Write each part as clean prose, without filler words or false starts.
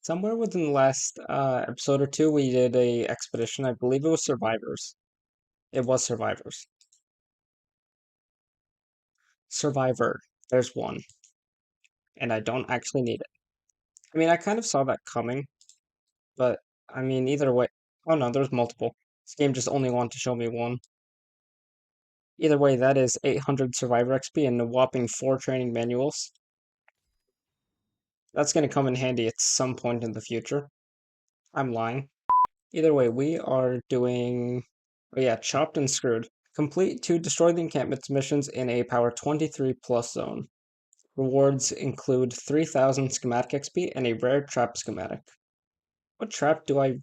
Somewhere within the last episode or two, we did a expedition. I believe it was Survivors. It was Survivors. Survivor. There's one, and I don't actually need it. I mean, I kind of saw that coming, but I mean, either way. Oh no, there's multiple. This game just only wanted to show me one. Either way, that is 800 Survivor XP and a whopping 4 training manuals. That's going to come in handy at some point in the future. I'm lying. Either way, we are doing. Oh yeah, Chopped and Screwed. Complete 2 Destroy the Encampments missions in a Power 23 plus zone. Rewards include 3000 schematic XP and a rare trap schematic. What trap do I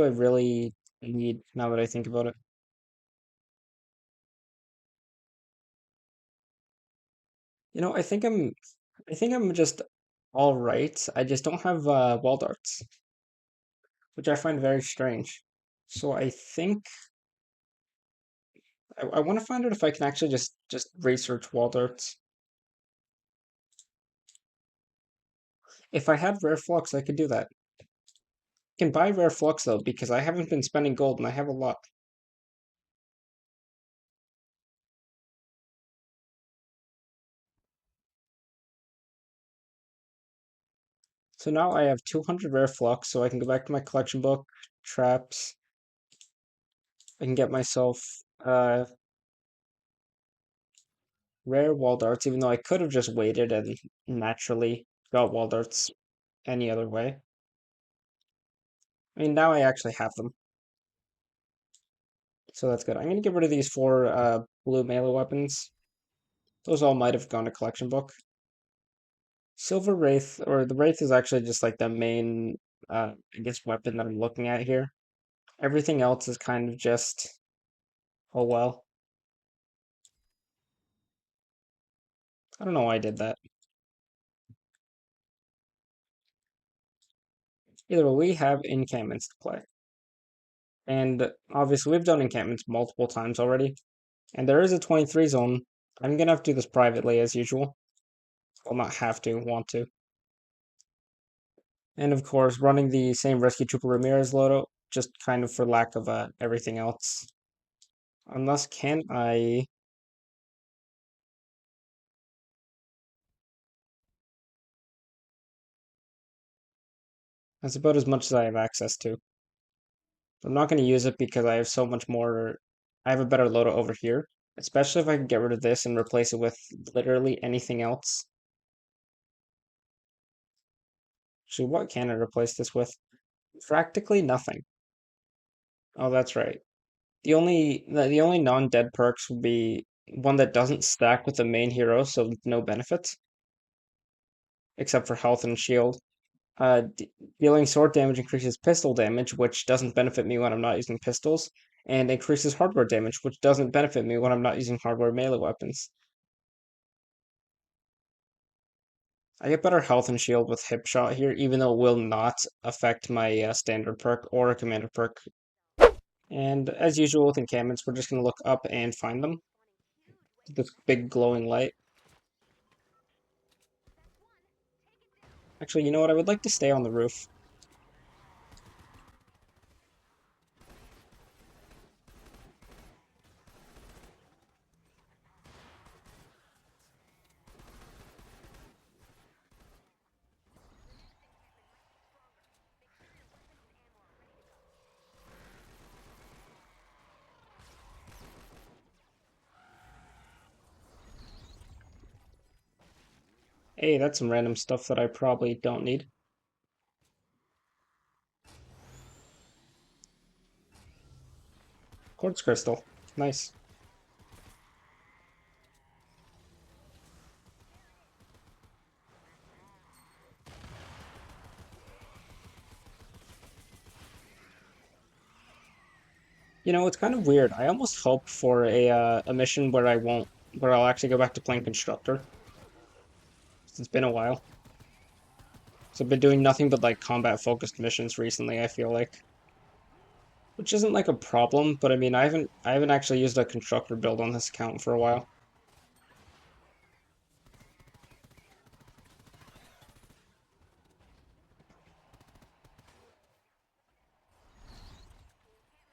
really need now that I think about it? You know, I think I'm just all right. I just don't have wall darts, which I find very strange. So I think I want to find out if I can actually just research wall darts. If I had rare flux, I could do that. I can buy rare flux though because I haven't been spending gold and I have a lot. So now I have 200 rare flux, so I can go back to my collection book, traps. I can get myself rare wall darts, even though I could have just waited and naturally got wall darts any other way. I mean, now I actually have them, so that's good. I'm gonna get rid of these 4 blue melee weapons. Those all might have gone to collection book. Silver Wraith, or the Wraith is actually just like the main, I guess, weapon that I'm looking at here. Everything else is kind of just, oh well. I don't know why I did that. Either way, we have encampments to play. And obviously, we've done encampments multiple times already. And there is a 23 zone. I'm gonna have to do this privately as usual. Well, not have to, want to. And of course, running the same Rescue Trooper Ramirez loadout, just kind of for lack of everything else. Unless, can I... That's about as much as I have access to. I'm not going to use it because I have so much more. I have a better loadout over here, especially if I can get rid of this and replace it with literally anything else. So what can I replace this with? Practically nothing. Oh, that's right. The only non-dead perks would be one that doesn't stack with the main hero, so no benefits except for health and shield. Dealing sword damage increases pistol damage, which doesn't benefit me when I'm not using pistols, and increases hardware damage, which doesn't benefit me when I'm not using hardware melee weapons. I get better health and shield with hip shot here, even though it will not affect my standard perk or a commander perk. And as usual with encampments, we're just going to look up and find them. This big glowing light. Actually, you know what? I would like to stay on the roof. Hey, that's some random stuff that I probably don't need. Quartz crystal. Nice. You know, it's kind of weird. I almost hope for a mission where where I'll actually go back to playing constructor. It's been a while. So I've been doing nothing but like combat focused missions recently, I feel like. Which isn't like a problem, but I mean I haven't actually used a constructor build on this account for a while.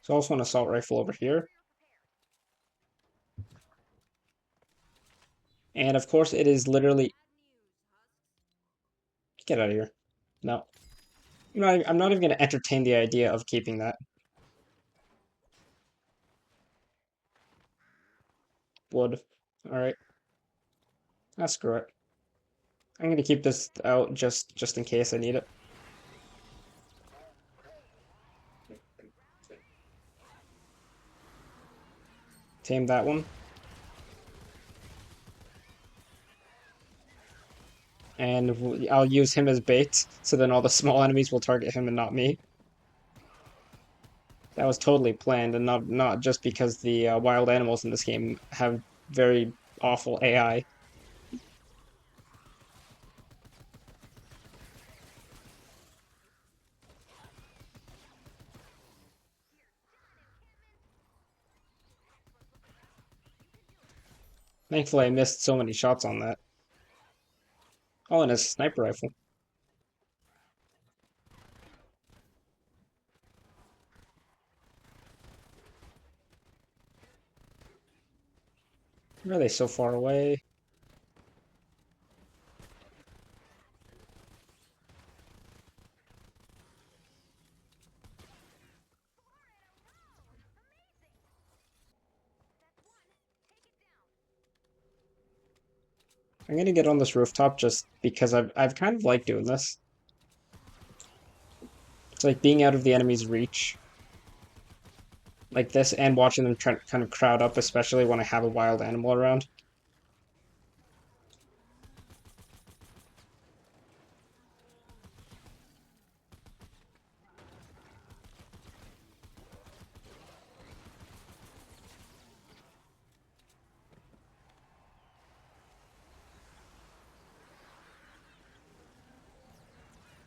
There's also an assault rifle over here. And of course, it is literally... Get out of here. No. I'm not even going to entertain the idea of keeping that. Wood. Alright. Ah, screw it. I'm going to keep this out just in case I need it. Tame that one. And I'll use him as bait, so then all the small enemies will target him and not me. That was totally planned, and not just because the wild animals in this game have very awful AI. Thankfully, I missed so many shots on that. Oh, and a sniper rifle. Why are they so far away? I'm gonna get on this rooftop just because I've kind of liked doing this. It's like being out of the enemy's reach. Like this, and watching them try kind of crowd up, especially when I have a wild animal around.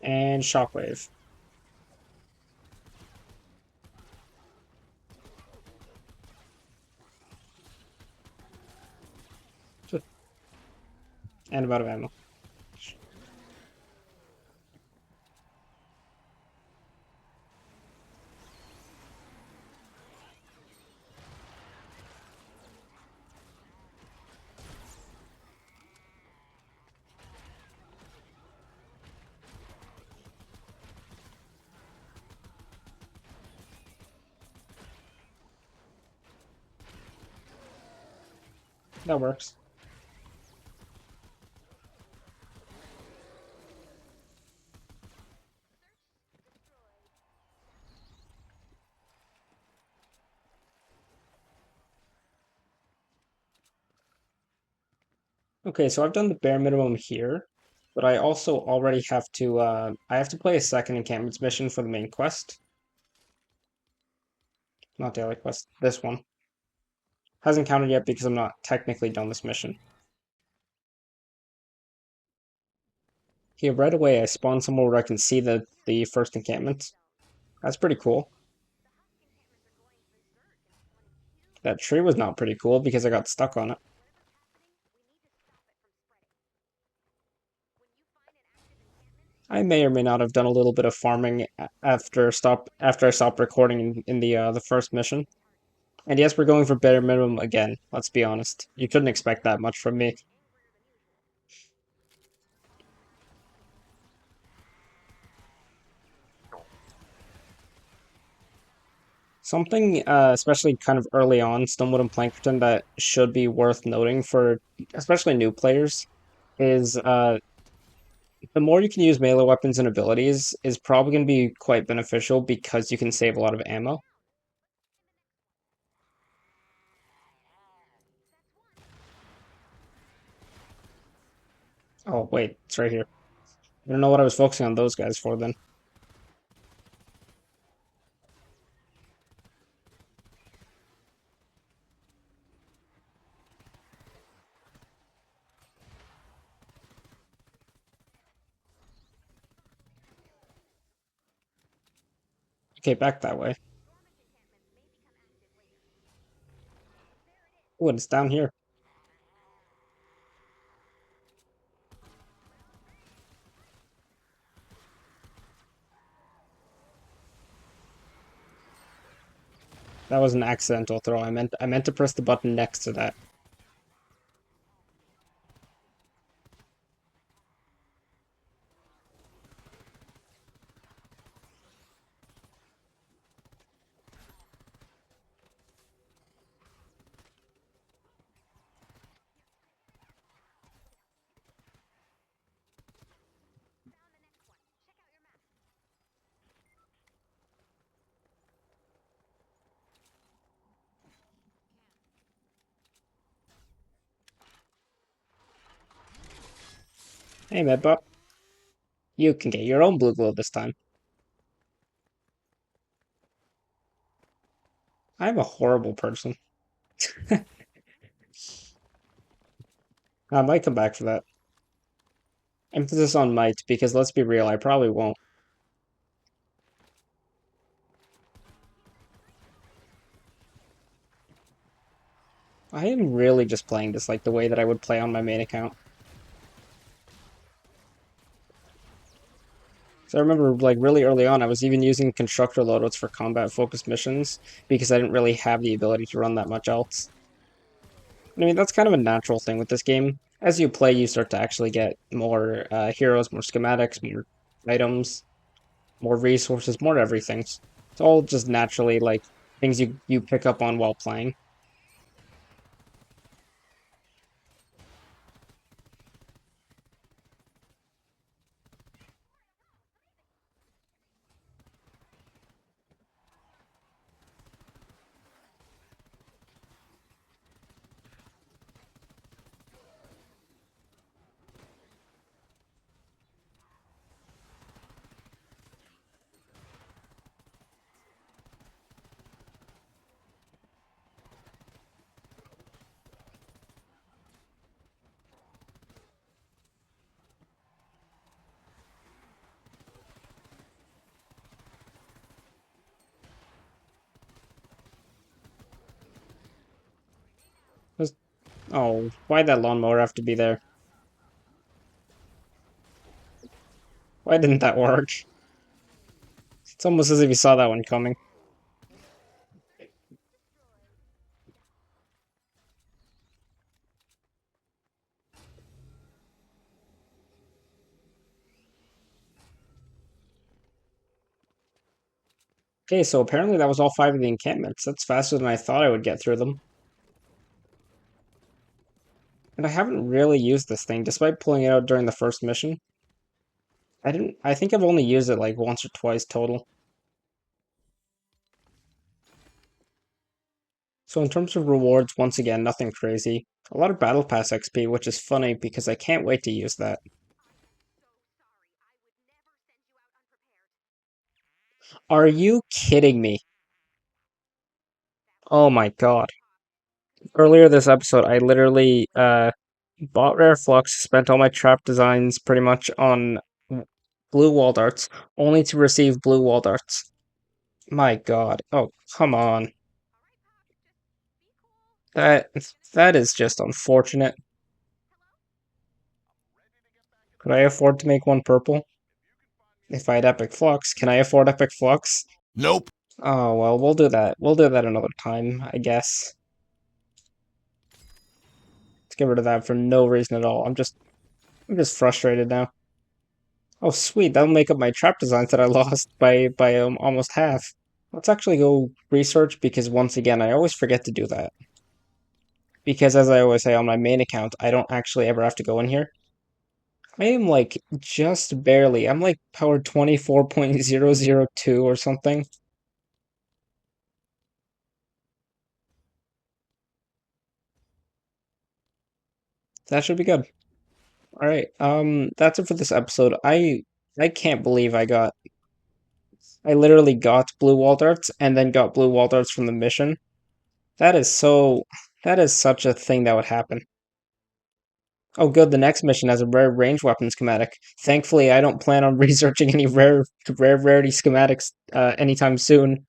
And shockwave. And I'm out of ammo. That works. Okay, so I've done the bare minimum here, but I also already have to I have to play a second encampments mission for the main quest. Not daily quest, this one. Hasn't counted yet because I'm not technically done this mission. Here, right away I spawned somewhere where I can see the first encampment. That's pretty cool. That tree was not pretty cool because I got stuck on it. I may or may not have done a little bit of farming after I stopped recording in the first mission. And yes, we're going for bare minimum again. Let's be honest. You couldn't expect that much from me. Something, especially kind of early on, Stonewood and Plankerton, that should be worth noting for especially new players is the more you can use melee weapons and abilities is probably going to be quite beneficial because you can save a lot of ammo. Oh, wait, it's right here. I don't know what I was focusing on those guys for then. Okay, back that way. Oh, it's down here. That was an accidental throw. I meant to press the button next to that. Hey, Medbot. You can get your own blue glow this time. I'm a horrible person. I might come back for that. Emphasis on might, because let's be real, I probably won't. I am really just playing this like the way that I would play on my main account. So I remember, like, really early on, I was even using constructor loadouts for combat-focused missions because I didn't really have the ability to run that much else. I mean, that's kind of a natural thing with this game. As you play, you start to actually get more heroes, more schematics, more items, more resources, more everything. It's all just naturally, like, things you pick up on while playing. Just, oh, why'd that lawnmower have to be there? Why didn't that work? It's almost as if you saw that one coming. Okay, so apparently that was all 5 of the encampments. That's faster than I thought I would get through them. And I haven't really used this thing, despite pulling it out during the first mission. I think I've only used it like once or twice total. So in terms of rewards, once again, nothing crazy. A lot of Battle Pass XP, which is funny because I can't wait to use that. Are you kidding me? Oh my god. Earlier this episode, I literally bought Rare Flux, spent all my trap designs pretty much on blue wall darts, only to receive blue wall darts. My god. Oh, come on. That that is just unfortunate. Could I afford to make one purple? If I had Epic Flux, can I afford Epic Flux? Nope. Oh well, we'll do that. We'll do that another time, I guess. Let's get rid of that for no reason at all. I'm just frustrated now. Oh sweet, that'll make up my trap designs that I lost by almost half. Let's actually go research because once again, I always forget to do that. Because as I always say on my main account, I don't actually ever have to go in here. I am like just barely. I'm like power 24.002 or something. That should be good. All right. That's it for this episode. I can't believe I literally got blue wall darts and then got blue wall darts from the mission. That is so that is such a thing that would happen. Oh good, the next mission has a rare range weapon schematic. Thankfully, I don't plan on researching any rarity schematics anytime soon.